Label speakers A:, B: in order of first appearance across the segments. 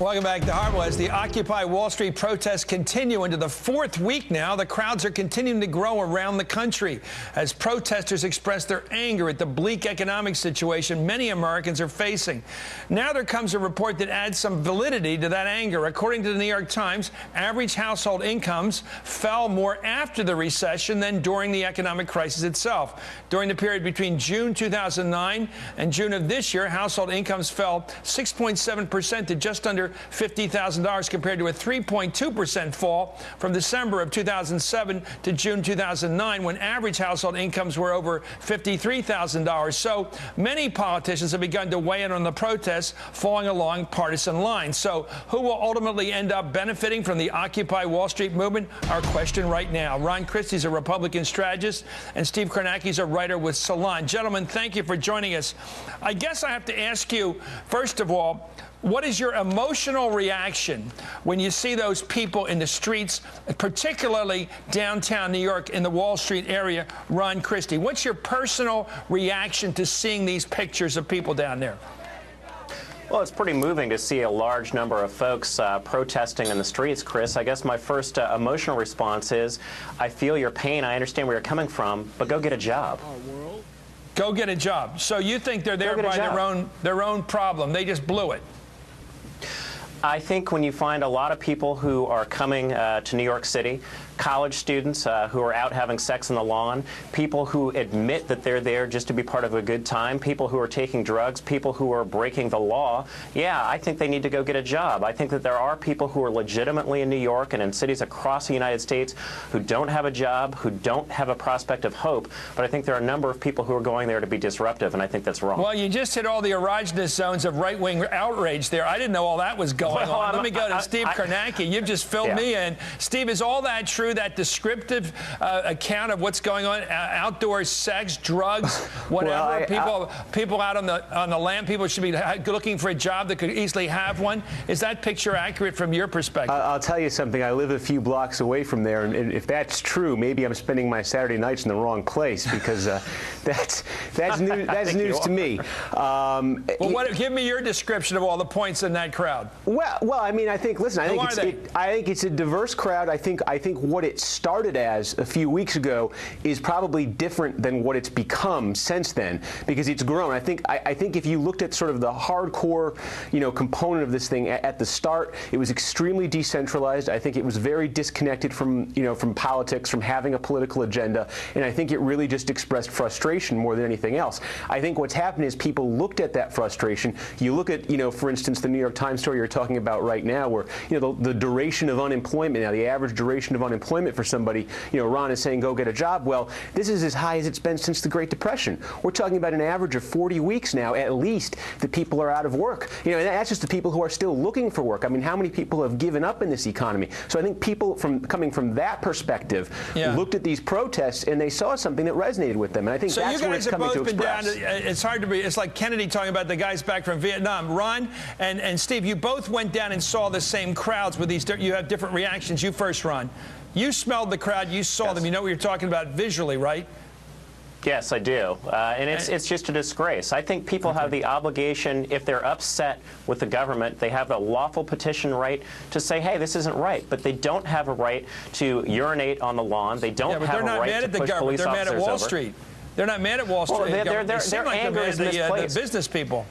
A: Welcome back to Hardball. As the Occupy Wall Street protests continue into the fourth week now, the crowds are continuing to grow around the country as protesters express their anger at the bleak economic situation many Americans are facing. Now there comes a report that adds some validity to that anger. According to the New York Times, average household incomes fell more after the recession than during the economic crisis itself. During the period between June 2009 and June of this year, household incomes fell 6.7% to just under $50,000 compared to a 3.2% fall from December of 2007 to June 2009 when average household incomes were over $53,000. So many politicians have begun to weigh in on the protests falling along partisan lines. So who will ultimately end up benefiting from the Occupy Wall Street movement? Our question right now. Ron Christie's a Republican strategist and Steve Kornacki's a writer with Salon. Gentlemen, thank you for joining us. I guess I have to ask you, first of all, what is your emotional reaction when you see those people in the streets, particularly downtown New York in the Wall Street area? Ron Christie, what's your personal reaction to seeing these pictures of people down there?
B: Well, it's pretty moving to see a large number of folks protesting in the streets, Chris. I guess my first emotional response is, I feel your pain, I understand where you're coming from, but go get a job.
A: Go get a job. So you think they're there by their own problem. They just blew it.
B: I think when you find a lot of people who are coming to New York City, college students who are out having sex on the lawn, people who admit that they're there just to be part of a good time, people who are taking drugs, people who are breaking the law, yeah, I think they need to go get a job. I think that there are people who are legitimately in New York and in cities across the United States who don't have a job, who don't have a prospect of hope, but I think there are a number of people who are going there to be disruptive, and I think that's wrong.
A: Well, you just hit all the erogenous zones of right-wing outrage there. I didn't know all that was going on. Let me go to Steve Kornacki. You've just filled me in. Steve, is all that true? That descriptive account of what's going on, outdoor sex, drugs, whatever, people out on the land, people should be looking for a job that could easily have one. Is that picture accurate from your perspective?
C: I'll tell you something. I live a few blocks away from there, and if that's true, maybe I'm spending my Saturday nights in the wrong place because that's news to me.
A: Well, give me your description of all the points in that crowd.
C: Well, I mean, I think it's a diverse crowd. I think what it started as a few weeks ago is probably different than what it's become since then, because it's grown. I think if you looked at sort of the hardcore, component of this thing at the start, it was extremely decentralized. I think it was very disconnected from politics, from having a political agenda, and I think it really just expressed frustration more than anything else. I think what's happened is people looked at that frustration. You look at, for instance, the New York Times story you're talking about right now, where the duration of unemployment now, the average duration of unemployment for somebody, Ron is saying go get a job. Well, this is as high as it's been since the Great Depression. We're talking about an average of 40 weeks now, at least, that people are out of work. And that's just the people who are still looking for work. I mean, how many people have given up in this economy? So I think people coming from that perspective looked at these protests and they saw something that resonated with them. And I think that's where it's coming to express.
A: It's hard to be. It's like Kennedy talking about the guys back from Vietnam. Ron and Steve, you both went down and saw the same crowds with these. You have different reactions. You first, Ron. You smelled the crowd. You saw them. You know what you're talking about visually, right?
B: Yes, I do. And it's just a disgrace. I think people have the obligation, if they're upset with the government, they have a lawful petition right to say, hey, this isn't right. But they don't have a right to urinate on the lawn. They don't have a right to push police officers over.
A: They're mad at Wall Street. They're not mad at Wall Street.
B: Well, their anger is misplaced.
A: The business people.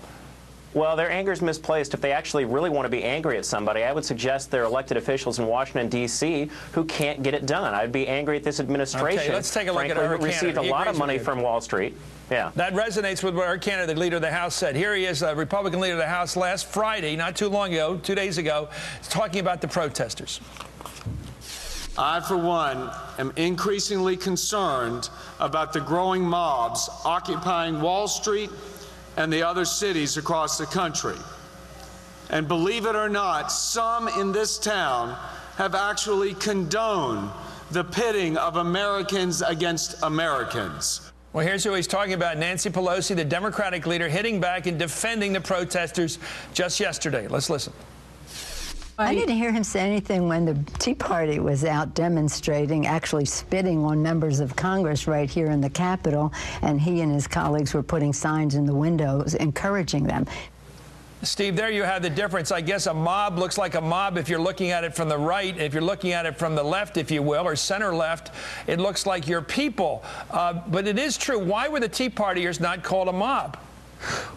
B: Well, their anger is misplaced. If they actually really want to be angry at somebody, I would suggest they're elected officials in Washington, D.C. who can't get it done. I'd be angry at this administration.
A: Okay, let's take a look at our candidate.
B: Received a lot of money from Wall Street. Yeah.
A: That resonates with what our candidate, the leader of the House, said. Here he is, the Republican leader of the House, last Friday, not too long ago, 2 days ago, talking about the protesters.
D: I, for one, am increasingly concerned about the growing mobs occupying Wall Street and the other cities across the country. And believe it or not, some in this town have actually condoned the pitting of Americans against Americans.
A: Well, here's who he's talking about. Nancy Pelosi, the Democratic leader, hitting back and defending the protesters just yesterday. Let's listen.
E: I didn't hear him say anything when the Tea Party was out demonstrating, actually spitting on members of Congress right here in the Capitol, and he and his colleagues were putting signs in the windows encouraging them.
A: Steve, there you have the difference. I guess a mob looks like a mob if you're looking at it from the right. If you're looking at it from the left, if you will, or center left, it looks like your people. But it is true. Why were the Tea Partiers not called a mob?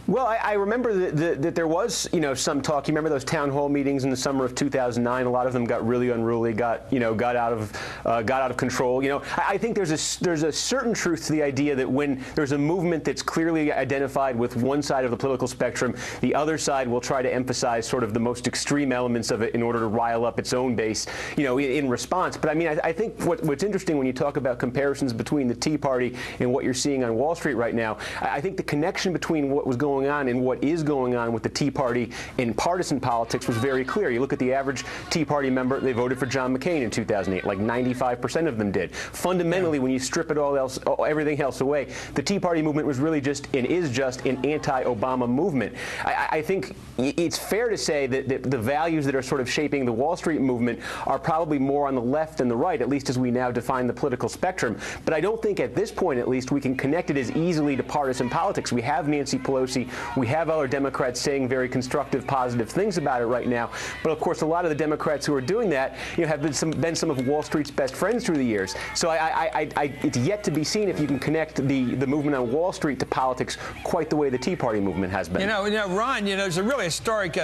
C: Well, I remember that there was, some talk. You remember those town hall meetings in the summer of 2009? A lot of them got really unruly, got out of control. I think there's a certain truth to the idea that when there's a movement that's clearly identified with one side of the political spectrum, the other side will try to emphasize sort of the most extreme elements of it in order to rile up its own base, in response. But I mean, I think what's interesting when you talk about comparisons between the Tea Party and what you're seeing on Wall Street right now, I think the connection between what was going on and what is going on with the Tea Party in partisan politics was very clear. You look at the average Tea Party member, they voted for John McCain in 2008. Like 95% of them did. Fundamentally, when you strip it everything else away, the Tea Party movement was really just and is just an anti-Obama movement. I think it's fair to say that the values that are sort of shaping the Wall Street movement are probably more on the left than the right, at least as we now define the political spectrum. But I don't think at this point, at least, we can connect it as easily to partisan politics. We have Nancy Pelosi. We have other Democrats saying very constructive, positive things about it right now. But of course, a lot of the Democrats who are doing that, have been some of Wall Street's best friends through the years. So it's yet to be seen if you can connect the movement on Wall Street to politics quite the way the Tea Party movement has been.
A: Ron, there's a really historic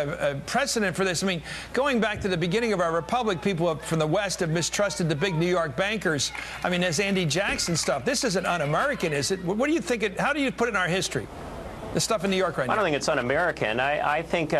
A: precedent for this. I mean, going back to the beginning of our republic, people from the West have mistrusted the big New York bankers. I mean, there's Andy Jackson stuff. This isn't un-American, is it? What do you think? How do you put it in our history? The stuff in New York right now.
B: I don't think it's un-American. I think,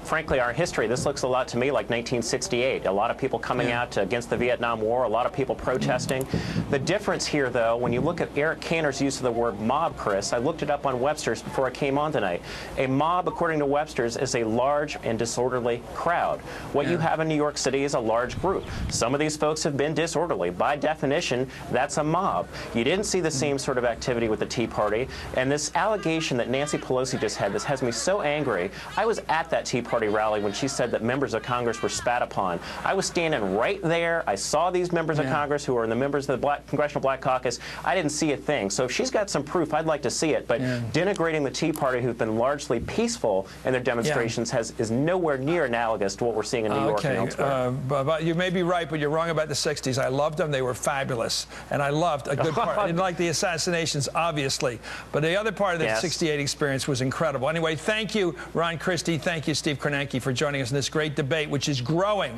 B: frankly, our history, this looks a lot to me like 1968. A lot of people coming out against the Vietnam War, a lot of people protesting. The difference here, though, when you look at Eric Cantor's use of the word mob, Chris, I looked it up on Webster's before I came on tonight. A mob, according to Webster's, is a large and disorderly crowd. What you have in New York City is a large group. Some of these folks have been disorderly. By definition, that's a mob. You didn't see the same sort of activity with the Tea Party, and this allegation that Nancy Pelosi just had, this has me so angry. I was at that Tea Party rally when she said that members of Congress were spat upon. I was standing right there. I saw these members of Congress who are the members of the Congressional Black Caucus. I didn't see a thing. So if she's got some proof, I'd like to see it. But denigrating the Tea Party, who've been largely peaceful in their demonstrations, is nowhere near analogous to what we're seeing in New York and elsewhere.
A: But you may be right, but you're wrong about the 60s. I loved them. They were fabulous. And I loved a good part. I didn't like the assassinations, obviously. But the other part of the 68 experience was incredible. Anyway, thank you, Ron Christie. Thank you, Steve Kornacki, for joining us in this great debate, which is growing.